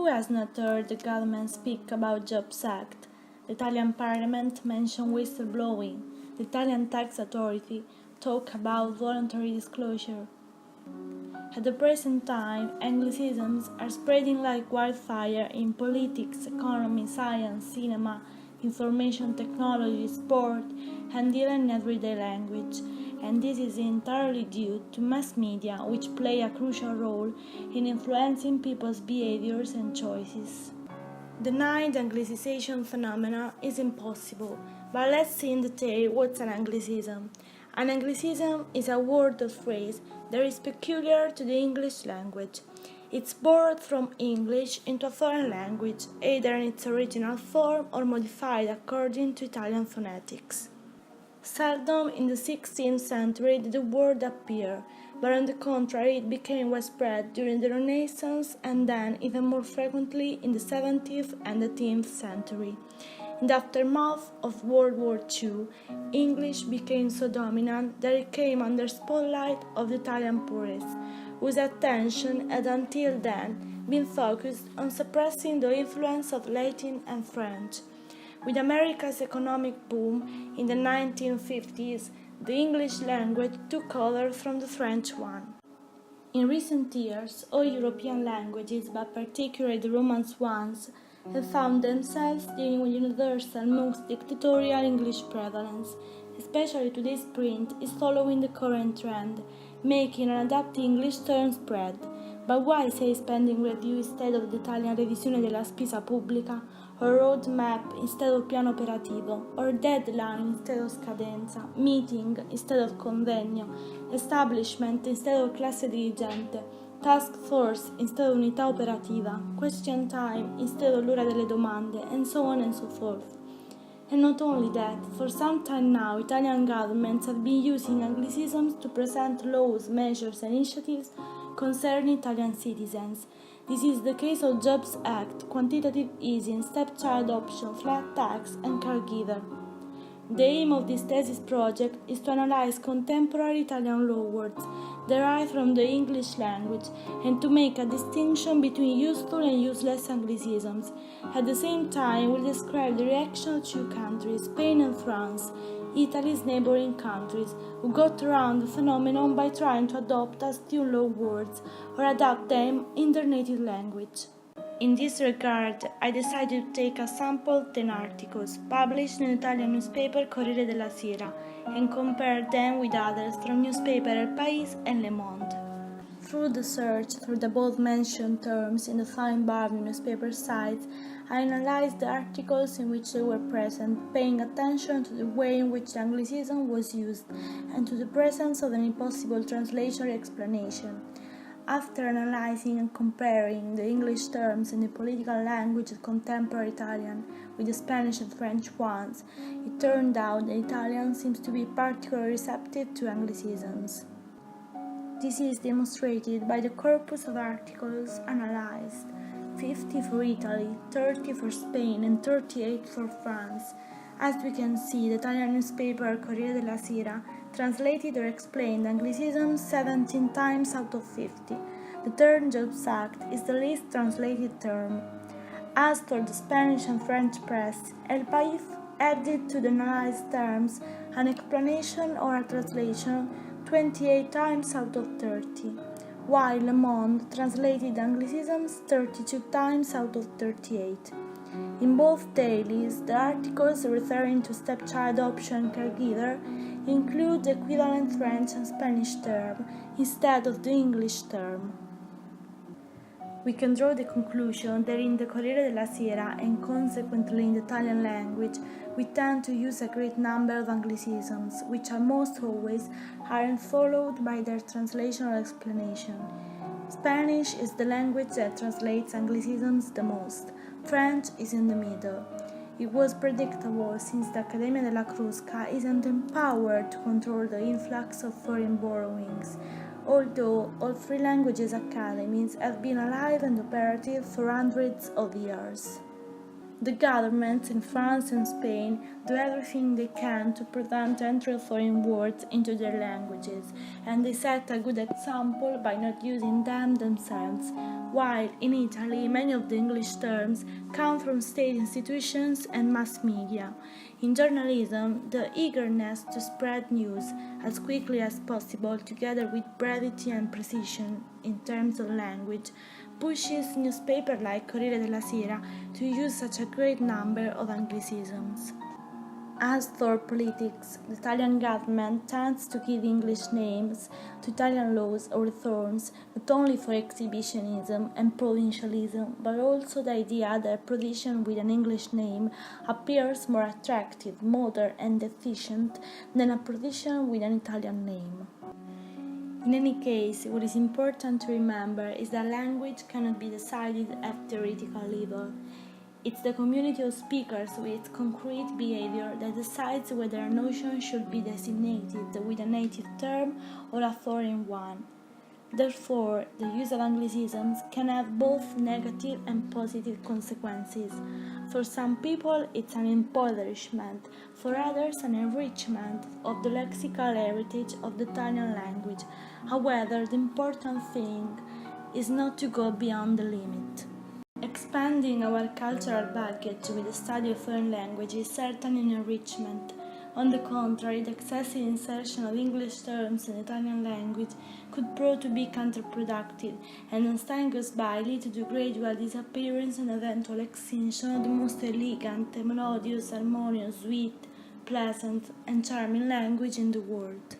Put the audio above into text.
Who has not heard the government speak about Jobs Act? The Italian Parliament mention whistleblowing. The Italian Tax Authority talk about voluntary disclosure. At the present time, anglicisms are spreading like wildfire in politics, economy, science, cinema, information technology, sport, and even in everyday language. And this is entirely due to mass media, which play a crucial role in influencing people's behaviors and choices. Denying the Anglicization phenomena is impossible, but let's see in detail what's an Anglicism. An Anglicism is a word or phrase that is peculiar to the English language. It's borrowed from English into a foreign language, either in its original form or modified according to Italian phonetics. Seldom in the 16th century did the word appear, but on the contrary it became widespread during the Renaissance and then even more frequently in the 17th and 18th century. In the aftermath of World War II, English became so dominant that it came under spotlight of the Italian purists, whose attention had until then been focused on suppressing the influence of Latin and French. With America's economic boom in the 1950s, the English language took over from the French one. In recent years, all European languages, but particularly the Romance ones, have found themselves dealing with universal, most dictatorial English prevalence. Especially today's print is following the current trend, making and adapting English terms spread. But why say spending review instead of the Italian revisione della spesa pubblica, or roadmap instead of piano operativo, or deadline instead of scadenza, meeting instead of convegno, establishment instead of classe dirigente, task force instead of unità operativa, question time instead of l'ora delle domande, and so on and so forth. And not only that, for some time now Italian governments have been using Anglicisms to present laws, measures and initiatives concerning Italian citizens. This is the case of Jobs Act, quantitative easing, stepchild option, flat tax and caregiver. The aim of this thesis project is to analyze contemporary Italian law words derived from the English language and to make a distinction between useful and useless Anglicisms. At the same time, we'll describe the reaction of two countries, Spain and France, Italy's neighboring countries, who got around the phenomenon by trying to adopt as new law words or adapt them in their native language. In this regard, I decided to take a sample 10 articles published in the Italian newspaper Corriere della Sera and compare them with others from newspaper El País and Le Monde. Through the search for the above-mentioned terms in the fine Barbie newspaper sites, I analyzed the articles in which they were present, paying attention to the way in which the Anglicism was used and to the presence of any possible translation or explanation. After analyzing and comparing the English terms in the political language of contemporary Italian with the Spanish and French ones, it turned out that Italian seems to be particularly receptive to Anglicisms. This is demonstrated by the corpus of articles analyzed: 50 for Italy, 30 for Spain and 38 for France. As we can see, the Italian newspaper Corriere della Sera translated or explained Anglicisms 17 times out of 50. The term Jobs Act is the least translated term. As for the Spanish and French press, El País added to the analyzed terms an explanation or a translation 28 times out of 30, while Le Monde translated Anglicisms 32 times out of 38. In both dailies, the articles referring to stepchild option and caregiver include the equivalent French and Spanish term instead of the English term. We can draw the conclusion that in the Corriere della Sera and consequently in the Italian language, we tend to use a great number of Anglicisms, which almost always aren't followed by their translation or explanation. Spanish is the language that translates Anglicisms the most. French is in the middle. It was predictable since the Accademia della Crusca isn't empowered to control the influx of foreign borrowings, although all three languages academies have been alive and operative for hundreds of years. The governments in France and Spain do everything they can to prevent entry of foreign words into their languages, and they set a good example by not using them themselves, while in Italy many of the English terms come from state institutions and mass media. In journalism, the eagerness to spread news as quickly as possible, together with brevity and precision in terms of language, pushes newspapers like Corriere della Sera to use such a great number of anglicisms. As for politics, the Italian government tends to give English names to Italian laws or reforms, not only for exhibitionism and provincialism, but also the idea that a provision with an English name appears more attractive, modern, and efficient than a provision with an Italian name. In any case, what is important to remember is that language cannot be decided at theoretical level. It's the community of speakers with its concrete behavior that decides whether a notion should be designated with a native term or a foreign one. Therefore, the use of anglicisms can have both negative and positive consequences. For some people, it's an impoverishment, for others, an enrichment of the lexical heritage of the Italian language. However, the important thing is not to go beyond the limit. Expanding our cultural baggage with the study of foreign language is certainly an enrichment. On the contrary, the excessive insertion of English terms in the Italian language could prove to be counterproductive, and as time goes by lead to the gradual disappearance and eventual extinction of the most elegant, melodious, harmonious, sweet, pleasant, and charming language in the world.